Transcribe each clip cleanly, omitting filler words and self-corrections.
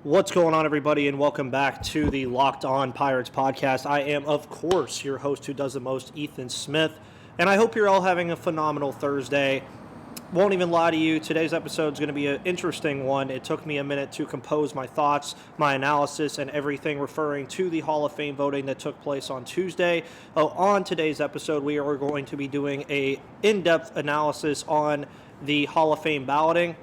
What's going on, everybody, and welcome back to the Locked On Pirates podcast. I am, of course, your host who does the most, Ethan Smith, and I hope you're all having a phenomenal Thursday. Won't even lie to you, today's episode is going to be an interesting one. It took me a minute to compose my thoughts, my analysis, and everything referring to the Hall of Fame voting that took place on Tuesday. On today's episode, we are going to be doing an in-depth analysis on the Hall of Fame balloting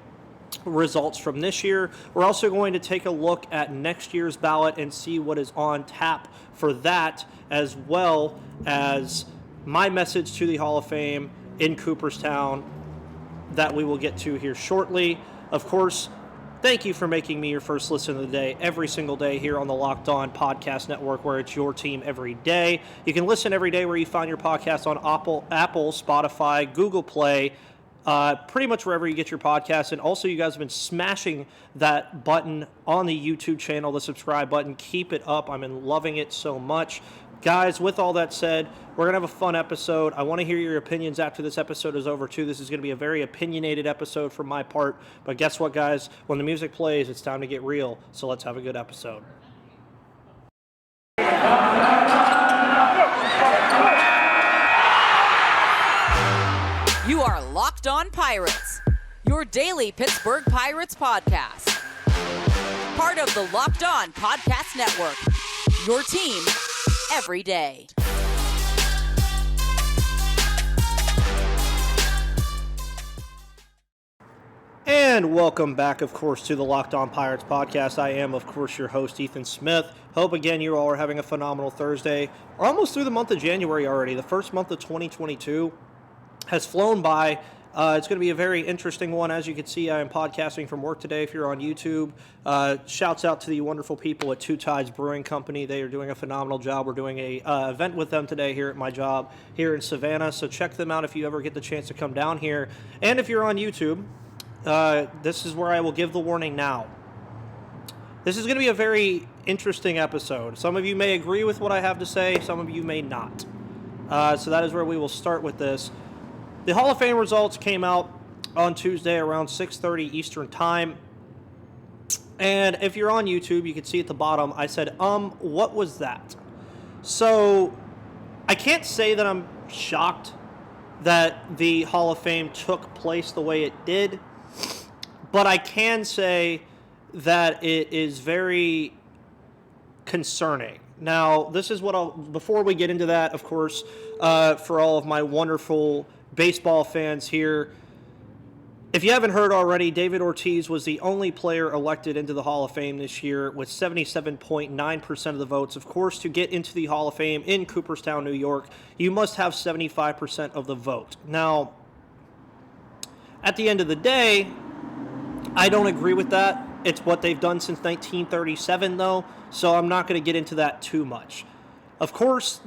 results from this year. We're also going to take a look at next year's ballot and see what is on tap for that, as well as my message to the Hall of Fame in Cooperstown that we will get to here shortly. Of course, thank you for making me your first listen of the day every single day here on the Locked On Podcast Network, where it's your team every day. You can listen every day where you find your podcast on Apple, Spotify, Google Play, pretty much wherever you get your podcasts. And also, you guys have been smashing that button on the YouTube channel, the subscribe button. Keep it up. I'm loving it so much. Guys, with all that said, we're going to have a fun episode. I want to hear your opinions after this episode is over, too. This is going to be a very opinionated episode from my part. But guess what, guys? When the music plays, it's time to get real. So let's have a good episode. You are Locked On Pirates, your daily Pittsburgh Pirates podcast. Part of the Locked On Podcast Network, your team every day. And welcome back, of course, to the Locked On Pirates podcast. I am, of course, your host, Ethan Smith. Hope, again, you all are having a phenomenal Thursday. We're almost through the month of January already. The first month of 2022 has flown by. It's going to be a very interesting one. As you can see, I am podcasting from work today if you're on YouTube. Shouts out to the wonderful people at Two Tides Brewing Company. They are doing a phenomenal job. We're doing a event with them today here at my job here in Savannah. So check them out if you ever get the chance to come down here. And if you're on YouTube, this is where I will give the warning now. This is going to be a very interesting episode. Some of you may agree with what I have to say. Some of you may not. So that is where we will start with this. The Hall of Fame results came out on Tuesday around 6:30 Eastern Time. And if you're on YouTube, you can see at the bottom, I said, what was that? So I can't say that I'm shocked that the Hall of Fame took place the way it did, but I can say that it is very concerning. Now, this is what before we get into that, of course, for all of my wonderful baseball fans here, if you haven't heard already, Ortiz was the only player elected into the Hall of Fame this year with 77.9% of the votes. Of course, to get into the Hall of Fame in Cooperstown, New York, you must have 75% of the vote. Now, at the end of the day, I don't agree with that. It's what they've done since 1937, though, so I'm not going to get into that too much. Of course,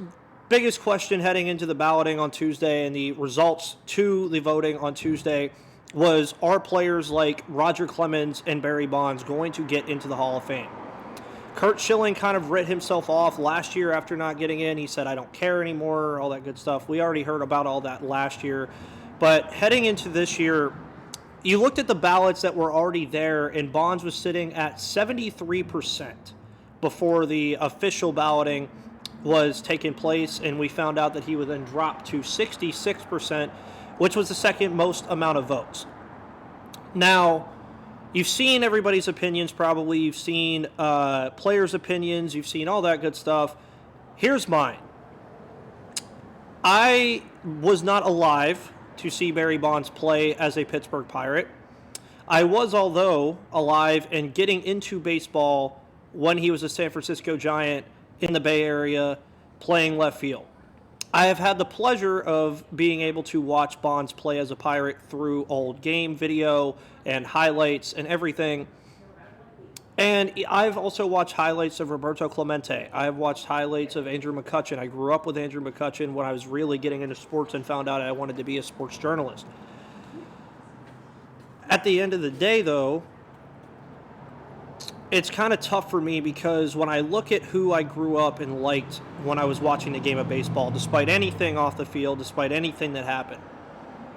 biggest question heading into the balloting on Tuesday and the results to the voting on Tuesday was, are players like Roger Clemens and Barry Bonds going to get into the Hall of Fame? Curt Schilling kind of writ himself off last year after not getting in. He said, I don't care anymore, all that good stuff. We already heard about all that last year. But heading into this year, you looked at the ballots that were already there, and Bonds was sitting at 73% before the official balloting was taking place, and we found out that he would then drop to 66%, which was the second most amount of votes. Now, you've seen everybody's opinions probably. You've seen players' opinions. You've seen all that good stuff. Here's mine. I was not alive to see Barry Bonds play as a Pittsburgh Pirate. I was, although, alive and getting into baseball when he was a San Francisco Giant in the Bay Area playing left field. I have had the pleasure of being able to watch Bonds play as a Pirate through old game video and highlights and everything. And I've also watched highlights of Roberto Clemente. I've watched highlights of Andrew McCutchen. I grew up with Andrew McCutchen when I was really getting into sports and found out I wanted to be a sports journalist. At the end of the day, though, it's kind of tough for me because when I look at who I grew up and liked when I was watching the game of baseball, despite anything off the field, despite anything that happened,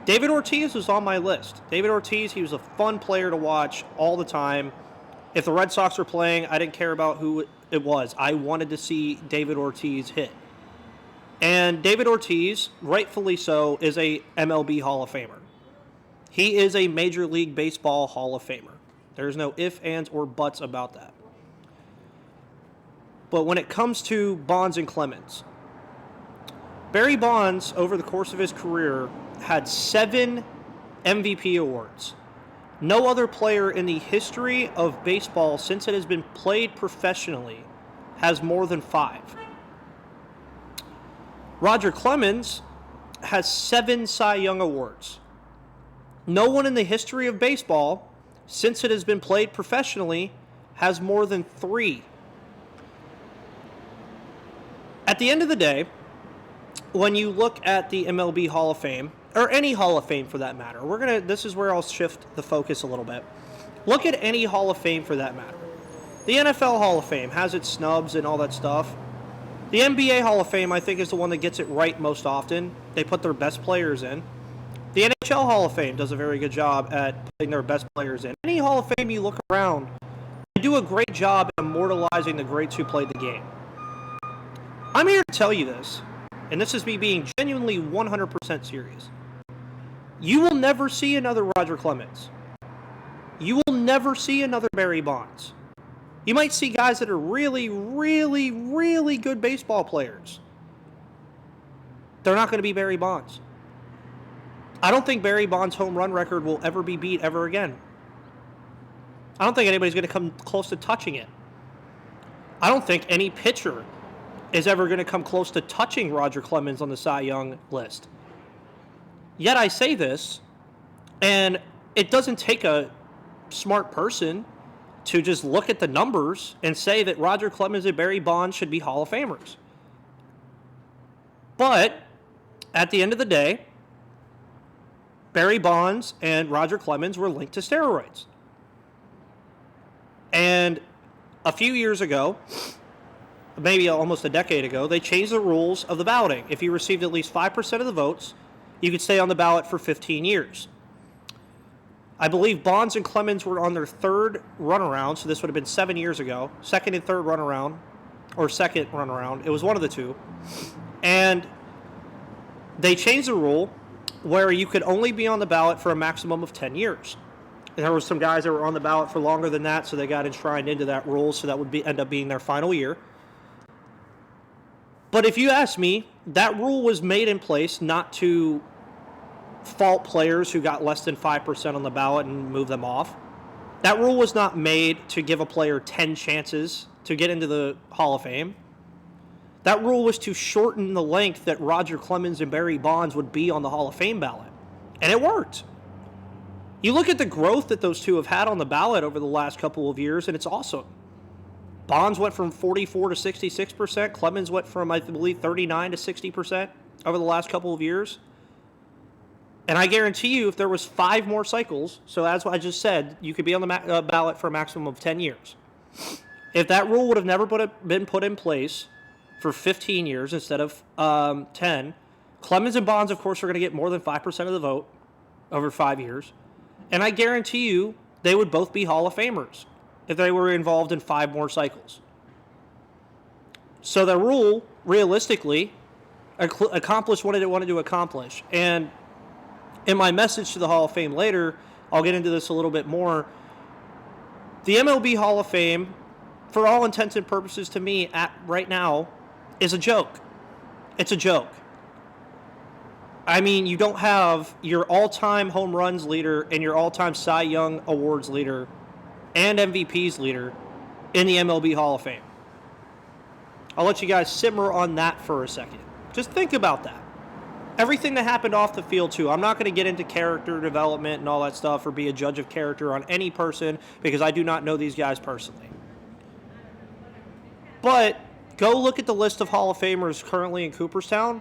David Ortiz was on my list. David Ortiz, he was a fun player to watch all the time. If the Red Sox were playing, I didn't care about who it was. I wanted to see David Ortiz hit. And David Ortiz, rightfully so, is a MLB Hall of Famer. He is a Major League Baseball Hall of Famer. There's no ifs, ands, or buts about that. But when it comes to Bonds and Clemens, Barry Bonds, over the course of his career, had 7 MVP awards. No other player in the history of baseball since it has been played professionally has more than 5. Roger Clemens has 7 Cy Young awards. No one in the history of baseball, since it has been played professionally, has more than 3. At the end of the day, when you look at the MLB Hall of Fame, or any Hall of Fame for that matter, this is where I'll shift the focus a little bit. Look at any Hall of Fame for that matter. The NFL Hall of Fame has its snubs and all that stuff. The NBA Hall of Fame, I think, is the one that gets it right most often. They put their best players in. The NHL Hall of Fame does a very good job at putting their best players in. Any Hall of Fame you look around, they do a great job at immortalizing the greats who played the game. I'm here to tell you this, and this is me being genuinely 100% serious. You will never see another Roger Clemens. You will never see another Barry Bonds. You might see guys that are really, really, really good baseball players. They're not going to be Barry Bonds. I don't think Barry Bonds' home run record will ever be beat ever again. I don't think anybody's going to come close to touching it. I don't think any pitcher is ever going to come close to touching Roger Clemens on the Cy Young list. Yet I say this, and it doesn't take a smart person to just look at the numbers and say that Roger Clemens and Barry Bonds should be Hall of Famers. But at the end of the day, Barry Bonds and Roger Clemens were linked to steroids. And a few years ago, maybe almost a decade ago, they changed the rules of the balloting. If you received at least 5% of the votes, you could stay on the ballot for 15 years. I believe Bonds and Clemens were on their 3rd runaround, so this would have been 7 years ago. 2nd and 3rd runaround, or 2nd runaround. It was one of the two. And they changed the rule where you could only be on the ballot for a maximum of 10 years. And there were some guys that were on the ballot for longer than that, so they got enshrined into that rule, so that would end up being their final year. But if you ask me, that rule was made in place not to fault players who got less than 5% on the ballot and move them off. That rule was not made to give a player 10 chances to get into the Hall of Fame. That rule was to shorten the length that Roger Clemens and Barry Bonds would be on the Hall of Fame ballot. And it worked. You look at the growth that those two have had on the ballot over the last couple of years, and it's awesome. Bonds went from 44 to 66%. Clemens went from, I believe, 39 to 60% over the last couple of years. And I guarantee you, if there was 5 more cycles, so as I just said, you could be on the ballot for a maximum of 10 years. If that rule would have never been put in place for 15 years instead of 10, Clemens and Bonds, of course, are going to get more than 5% of the vote over 5 years. And I guarantee you, they would both be Hall of Famers if they were involved in 5 more cycles. So the rule, realistically, accomplished what it wanted to accomplish. And in my message to the Hall of Fame later, I'll get into this a little bit more. The MLB Hall of Fame, for all intents and purposes to me, right now, is a joke. It's a joke. I mean, you don't have your all-time home runs leader and your all-time Cy Young Awards leader and MVPs leader in the MLB Hall of Fame. I'll let you guys simmer on that for a second. Just think about that. Everything that happened off the field, too. I'm not going to get into character development and all that stuff or be a judge of character on any person because I do not know these guys personally. But go look at the list of Hall of Famers currently in Cooperstown.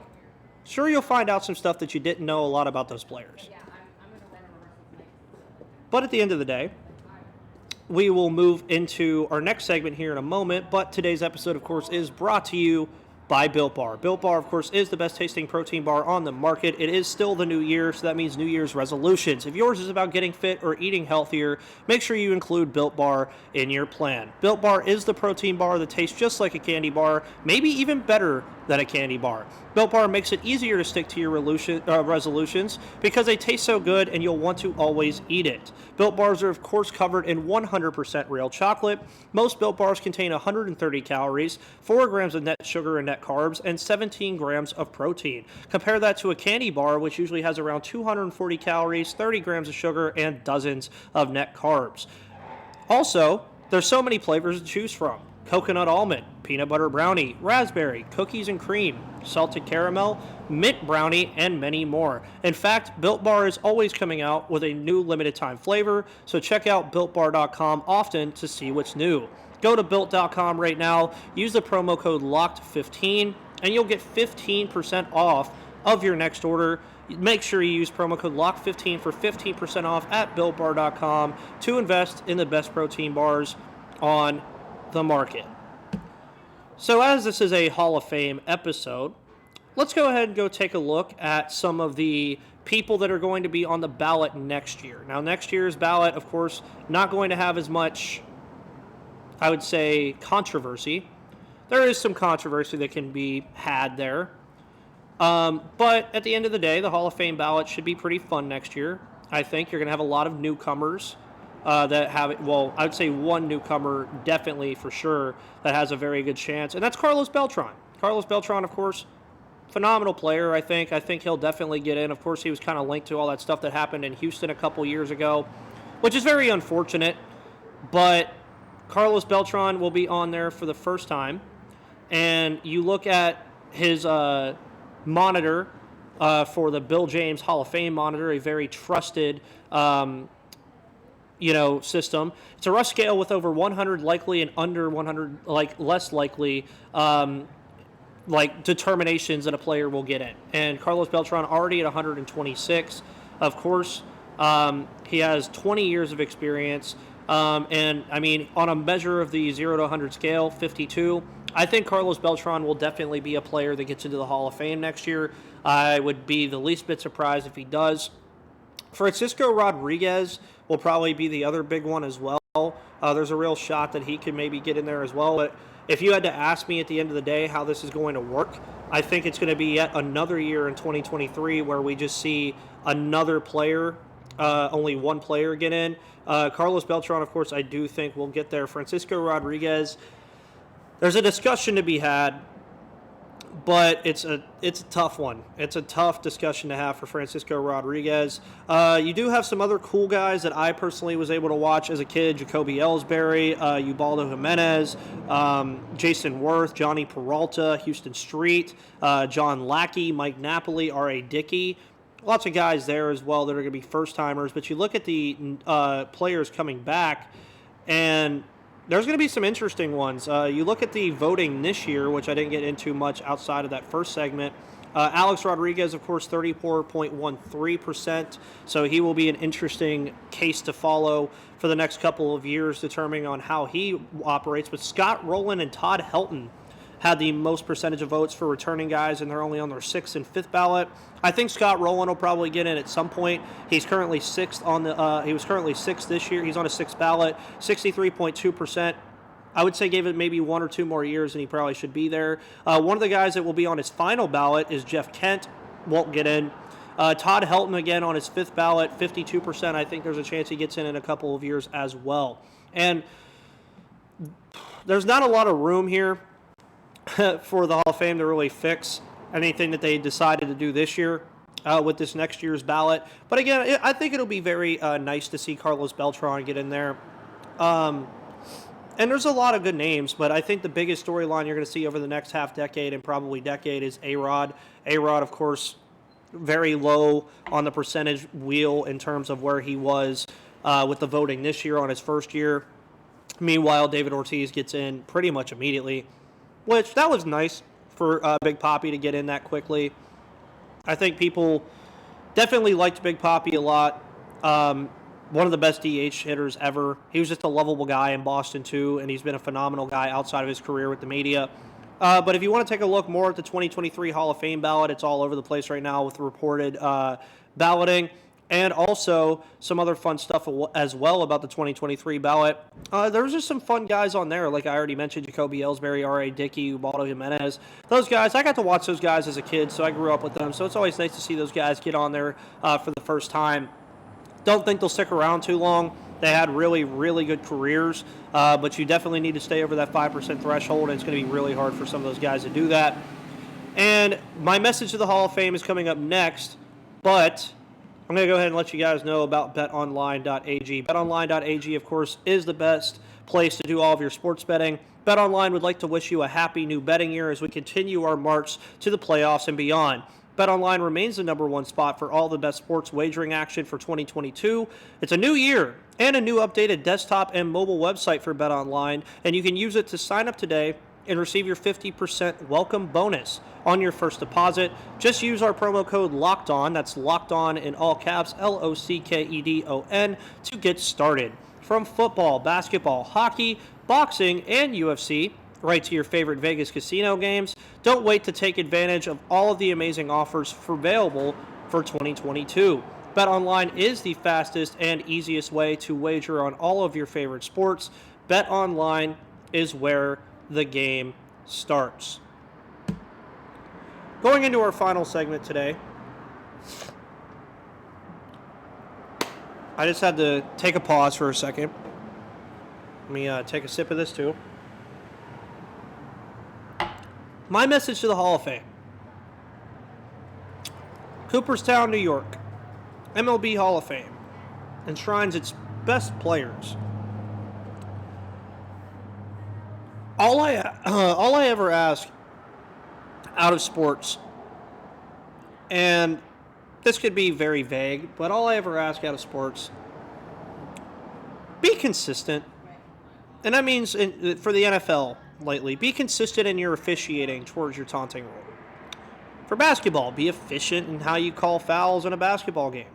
Sure, you'll find out some stuff that you didn't know a lot about those players. But at the end of the day, we will move into our next segment here in a moment. But today's episode, of course, is brought to you by Built Bar. Built Bar, of course, is the best tasting protein bar on the market. It is still the new year, so that means New Year's resolutions. If yours is about getting fit or eating healthier, make sure you include Built Bar in your plan. Built Bar is the protein bar that tastes just like a candy bar, maybe even better than a candy bar. Built Bar makes it easier to stick to your resolutions because they taste so good and you'll want to always eat it. Built Bars are, of course, covered in 100% real chocolate. Most Built Bars contain 130 calories, 4 grams of net sugar and net carbs, and 17 grams of protein. Compare that to a candy bar, which usually has around 240 calories, 30 grams of sugar, and dozens of net carbs. Also, there's so many flavors to choose from. Coconut almond, peanut butter brownie, raspberry, cookies and cream, salted caramel, mint brownie, and many more. In fact, Built Bar is always coming out with a new limited time flavor, so check out BuiltBar.com often to see what's new. Go to Built.com right now, use the promo code LOCKED15, and you'll get 15% off of your next order. Make sure you use promo code LOCKED15 for 15% off at BuiltBar.com to invest in the best protein bars on the market. So as this is a Hall of Fame episode, let's go ahead and go take a look at some of the people that are going to be on the ballot next year. Now, next year's ballot, of course, not going to have as much, I would say, controversy. There is some controversy that can be had there. But at the end of the day, the Hall of Fame ballot should be pretty fun next year. I think you're going to have a lot of newcomers that have, well, I would say one newcomer definitely for sure that has a very good chance, and that's Carlos Beltran. Carlos Beltran, of course, phenomenal player, I think. I think he'll definitely get in. Of course, he was kind of linked to all that stuff that happened in Houston a couple years ago, which is very unfortunate, but Carlos Beltran will be on there for the first time, and you look at his monitor for the Bill James Hall of Fame monitor, a very trusted system. It's a rough scale with over 100 likely and under 100 less likely determinations that a player will get in. And Carlos Beltran already at 126. Of course, he has 20 years of experience. And I mean, on a measure of the 0 to 100 scale, 52. I think Carlos Beltran will definitely be a player that gets into the Hall of Fame next year. I would be the least bit surprised if he does. Francisco Rodriguez will probably be the other big one as well. There's a real shot that he could maybe get in there as well. But if you had to ask me at the end of the day how this is going to work, I think it's going to be yet another year in 2023 where we just see another player, only one player get in. Carlos Beltran, of course, I do think will get there. Francisco Rodriguez, there's a discussion to be had, but it's a tough one. It's a tough discussion to have for Francisco Rodriguez. You do have some other cool guys that I personally was able to watch as a kid: Jacoby Ellsbury, Ubaldo Jimenez, Jason Worth, Johnny Peralta, Houston Street, John Lackey, Mike Napoli, R.A. Dickey. Lots of guys there as well that are going to be first-timers. But you look at the players coming back, and there's going to be some interesting ones. You look at the voting this year, which I didn't get into much outside of that first segment. Alex Rodriguez, of course, 34.13%. So he will be an interesting case to follow for the next couple of years, determining on how he operates. But Scott Rowland and Todd Helton had the most percentage of votes for returning guys, and they're only on their 6th and 5th ballot. I think Scott Rowland will probably get in at some point. He's currently 6th on the. He was currently 6th this year. He's on a 6th ballot, 63.2%. I would say give it maybe 1 or 2 more years, and he probably should be there. One of the guys that will be on his final ballot is Jeff Kent. Won't get in. Todd Helton again on his 5th ballot, 52%. I think there's a chance he gets in a couple of years as well. And there's not a lot of room here for the Hall of Fame to really fix anything that they decided to do this year with this next year's ballot. But again, I think it'll be very nice to see Carlos Beltran get in there. And there's a lot of good names, but I think the biggest storyline you're going to see over the next half decade and probably decade is A-Rod. A-Rod, of course, very low on the percentage wheel in terms of where he was with the voting this year on his first year. Meanwhile, David Ortiz gets in pretty much immediately, which that was nice for Big Papi to get in that quickly. I think people definitely liked Big Papi a lot. One of the best DH hitters ever. He was just a lovable guy in Boston, too, and he's been a phenomenal guy outside of his career with the media. But if you want to take a look more at the 2023 Hall of Fame ballot, it's all over the place right now with the reported balloting. And also some other fun stuff as well about the 2023 ballot. There's just some fun guys on there, like I already mentioned, Jacoby Ellsbury, R.A. Dickey, Ubaldo Jimenez. Those guys, I got to watch those guys as a kid, so I grew up with them. So it's always nice to see those guys get on there for the first time. Don't think they'll stick around too long. They had really, really good careers, but you definitely need to stay over that 5% threshold, and it's going to be really hard for some of those guys to do that. And my message to the Hall of Fame is coming up next, but I'm going to go ahead and let you guys know about betonline.ag. Betonline.ag, of course, is the best place to do all of your sports betting. BetOnline would like to wish you a happy new betting year as we continue our march to the playoffs and beyond. BetOnline remains the number one spot for all the best sports wagering action for 2022. It's a new year and a new updated desktop and mobile website for BetOnline, and you can use it to sign up today and receive your 50% welcome bonus on your first deposit. Just use our promo code LOCKEDON, that's LOCKEDON in all caps, LOCKEDON, to get started. From football, basketball, hockey, boxing, and UFC, right to your favorite Vegas casino games, don't wait to take advantage of all of the amazing offers available for 2022. BetOnline is the fastest and easiest way to wager on all of your favorite sports. BetOnline is where the game starts. Going into our final segment today, I just had to take a pause for a second. Let me take a sip of this too. My message to the Hall of Fame. Cooperstown, New York, MLB Hall of Fame, enshrines its best players. All I ever ask out of sports, and this could be very vague, but all I ever ask out of sports, be consistent. And that means for the NFL lately, be consistent in your officiating towards your taunting rule. For basketball, be efficient in how you call fouls in a basketball game.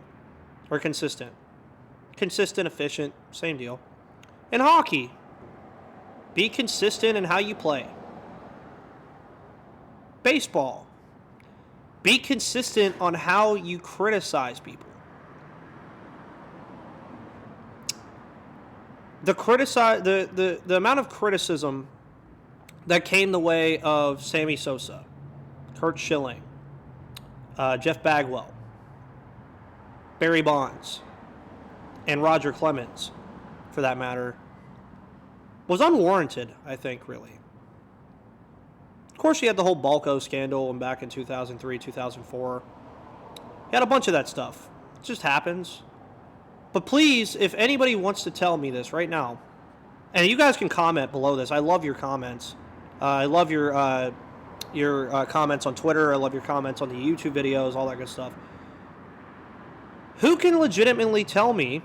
Or consistent. Consistent, efficient, same deal. In hockey, be consistent in how you play. Baseball, be consistent on how you criticize people. The amount of criticism that came the way of Sammy Sosa, Kurt Schilling, Jeff Bagwell, Barry Bonds, and Roger Clemens, for that matter, was unwarranted, I think, really. Of course, you had the whole Balco scandal back in 2003, 2004. You had a bunch of that stuff. It just happens. But please, if anybody wants to tell me this right now, and you guys can comment below this. I love your comments. I love your comments on Twitter. I love your comments on the YouTube videos, all that good stuff. Who can legitimately tell me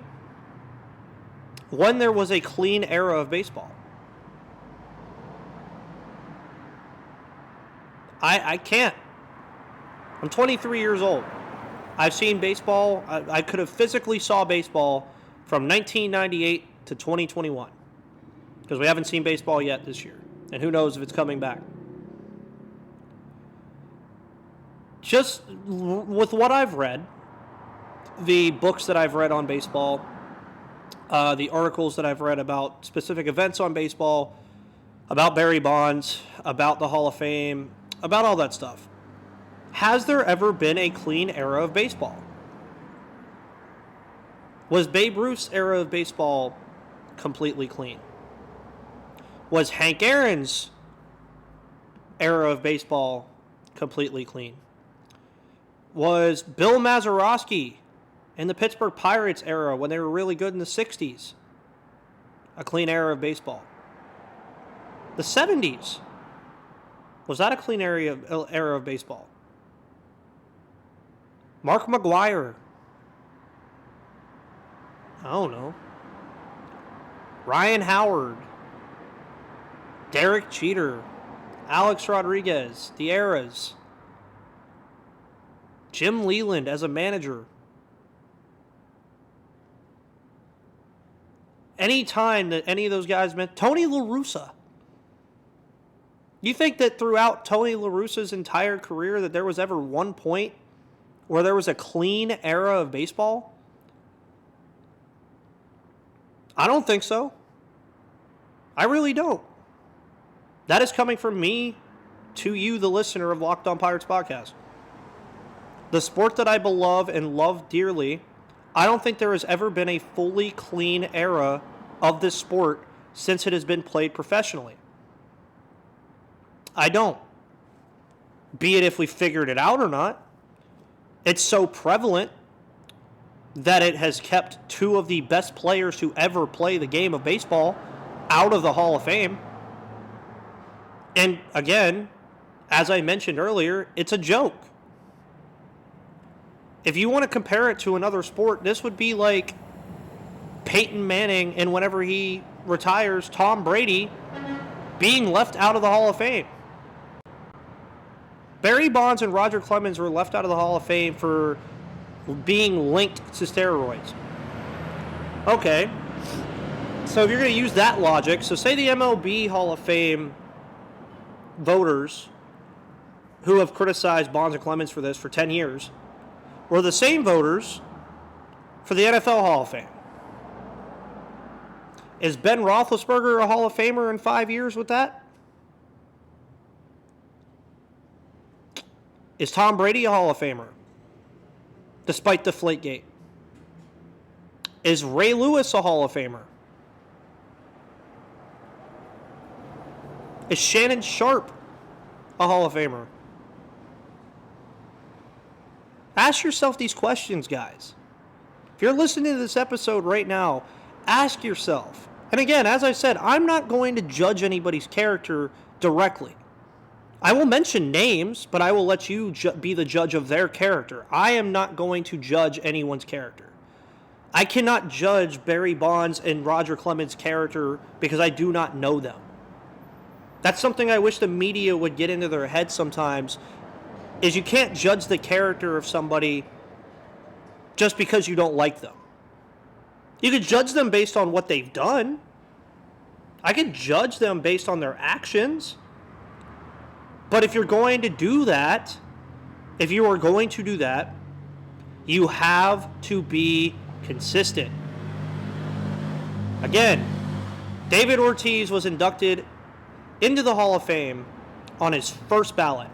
when there was a clean era of baseball? I can't. I'm 23 years old. I've seen baseball. I could have physically saw baseball from 1998 to 2021 because we haven't seen baseball yet this year. And who knows if it's coming back. Just with what I've read, the books that I've read on baseball, the articles that I've read about specific events on baseball, about Barry Bonds, about the Hall of Fame, about all that stuff. Has there ever been a clean era of baseball? Was Babe Ruth's era of baseball completely clean? Was Hank Aaron's era of baseball completely clean? Was Bill Mazeroski in the Pittsburgh Pirates era when they were really good in the 60s a clean era of baseball? The 70s, was that a clean era of baseball? Mark McGwire, I don't know. Ryan Howard, Derek Jeter, Alex Rodriguez, the eras. Jim Leland as a manager. Any time that any of those guys met, Tony La Russa. You think that throughout Tony La Russa's entire career that there was ever one point where there was a clean era of baseball? I don't think so. I really don't. That is coming from me to you, the listener of Locked On Pirates podcast. The sport that I love and love dearly, I don't think there has ever been a fully clean era of this sport since it has been played professionally. I don't. Be it if we figured it out or not. It's so prevalent that it has kept two of the best players to ever play the game of baseball out of the Hall of Fame. And again, as I mentioned earlier, it's a joke. If you want to compare it to another sport, this would be like Peyton Manning and whenever he retires, Tom Brady being left out of the Hall of Fame. Barry Bonds and Roger Clemens were left out of the Hall of Fame for being linked to steroids. Okay. So if you're going to use that logic, so say the MLB Hall of Fame voters who have criticized Bonds and Clemens for this for 10 years were the same voters for the NFL Hall of Fame. Is Ben Roethlisberger a Hall of Famer in 5 years with that? Is Tom Brady a Hall of Famer? Despite Deflategate. Is Ray Lewis a Hall of Famer? Is Shannon Sharp a Hall of Famer? Ask yourself these questions, guys. If you're listening to this episode right now, ask yourself. And again, as I said, I'm not going to judge anybody's character directly. I will mention names, but I will let you be the judge of their character. I am not going to judge anyone's character. I cannot judge Barry Bonds and Roger Clemens' character because I do not know them. That's something I wish the media would get into their head sometimes, is you can't judge the character of somebody just because you don't like them. You could judge them based on what they've done. I could judge them based on their actions. But if you're going to do that, you have to be consistent. Again, David Ortiz was inducted into the Hall of Fame on his first ballot.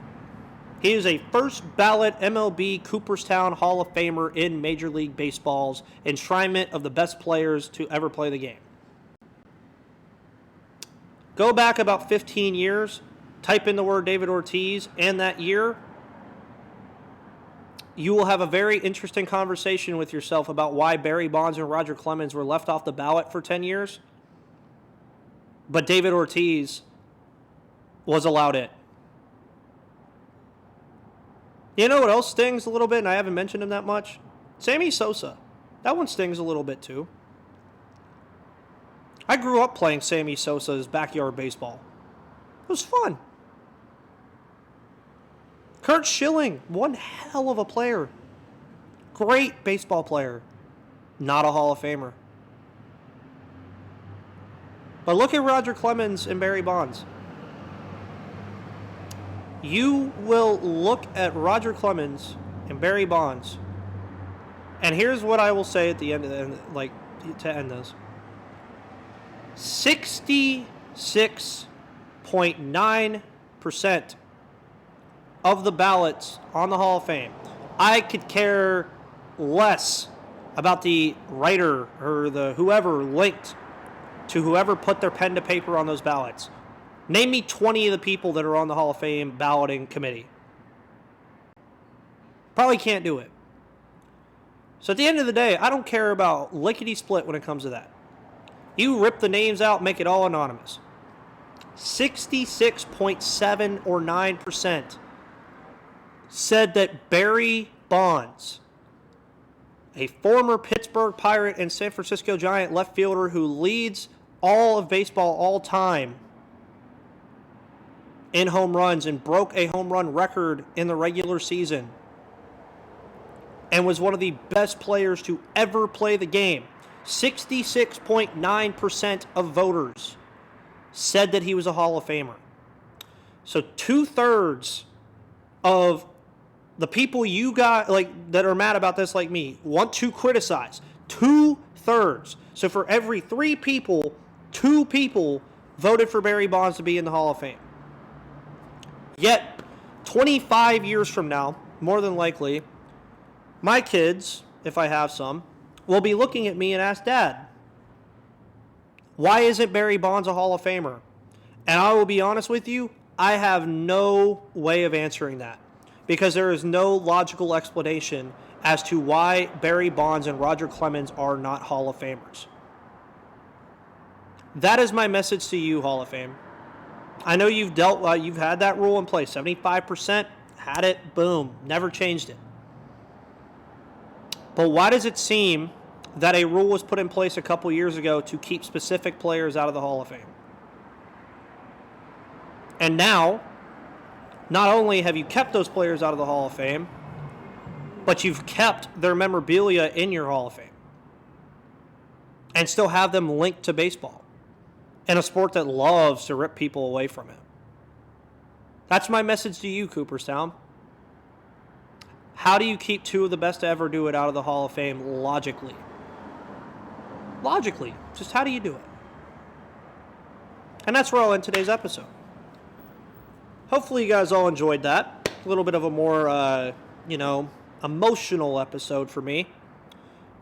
He is a first ballot MLB Cooperstown Hall of Famer in Major League Baseball's enshrinement of the best players to ever play the game. Go back about 15 years, type in the word David Ortiz, and that year, you will have a very interesting conversation with yourself about why Barry Bonds and Roger Clemens were left off the ballot for 10 years, but David Ortiz was allowed in. You know what else stings a little bit, and I haven't mentioned him that much? Sammy Sosa. That one stings a little bit, too. I grew up playing Sammy Sosa's backyard baseball. It was fun. Curt Schilling, one hell of a player. Great baseball player. Not a Hall of Famer. But look at Roger Clemens and Barry Bonds. You will look at Roger Clemens and Barry Bonds, and here's what I will say at the end of to end this. 66.9% of the ballots on the Hall of Fame. I could care less about the writer or the whoever linked to whoever put their pen to paper on those ballots. Name me 20 of the people that are on the Hall of Fame balloting committee. Probably can't do it. So at the end of the day, I don't care about lickety-split when it comes to that. You rip the names out, make it all anonymous. 66.7 or 9% said that Barry Bonds, a former Pittsburgh Pirate and San Francisco Giant left fielder who leads all of baseball all time in home runs and broke a home run record in the regular season and was one of the best players to ever play the game. 66.9% of voters said that he was a Hall of Famer. So 2/3 of the people you got that are mad about this like me want to criticize. 2/3. So for every 3 people, 2 people voted for Barry Bonds to be in the Hall of Fame. Yet 25 years from now, more than likely, my kids, if I have some, will be looking at me and ask, Dad, why isn't Barry Bonds a Hall of Famer? And I will be honest with you, I have no way of answering that because there is no logical explanation as to why Barry Bonds and Roger Clemens are not Hall of Famers. That is my message to you, Hall of Fame. I know you've had that rule in place. 75% had it, boom, never changed it. But why does it seem that a rule was put in place a couple years ago to keep specific players out of the Hall of Fame? And now, not only have you kept those players out of the Hall of Fame, but you've kept their memorabilia in your Hall of Fame and still have them linked to baseball in a sport that loves to rip people away from it. That's my message to you, Cooperstown. How do you keep 2 of the best to ever do it out of the Hall of Fame logically? Logically. Just how do you do it? And that's where I'll end today's episode. Hopefully you guys all enjoyed that. A little bit of a more, emotional episode for me.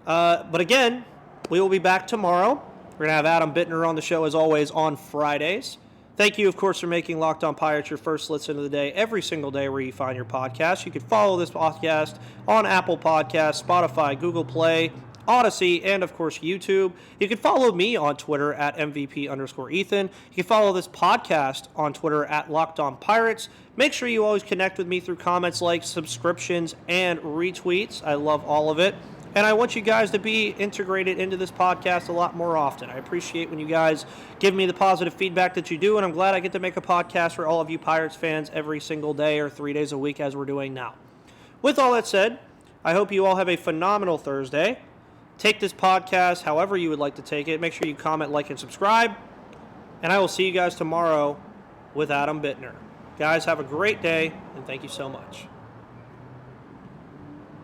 But again, we will be back tomorrow. We're going to have Adam Bittner on the show, as always, on Fridays. Thank you, of course, for making Locked On Pirates your first listen of the day every single day where you find your podcast. You can follow this podcast on Apple Podcasts, Spotify, Google Play, Odyssey, and, of course, YouTube. You can follow me on Twitter at MVP_Ethan. You can follow this podcast on Twitter at Locked On Pirates. Make sure you always connect with me through comments, likes, subscriptions, and retweets. I love all of it. And I want you guys to be integrated into this podcast a lot more often. I appreciate when you guys give me the positive feedback that you do, and I'm glad I get to make a podcast for all of you Pirates fans every single day or 3 days a week as we're doing now. With all that said, I hope you all have a phenomenal Thursday. Take this podcast however you would like to take it. Make sure you comment, like, and subscribe. And I will see you guys tomorrow with Adam Bittner. Guys, have a great day, and thank you so much.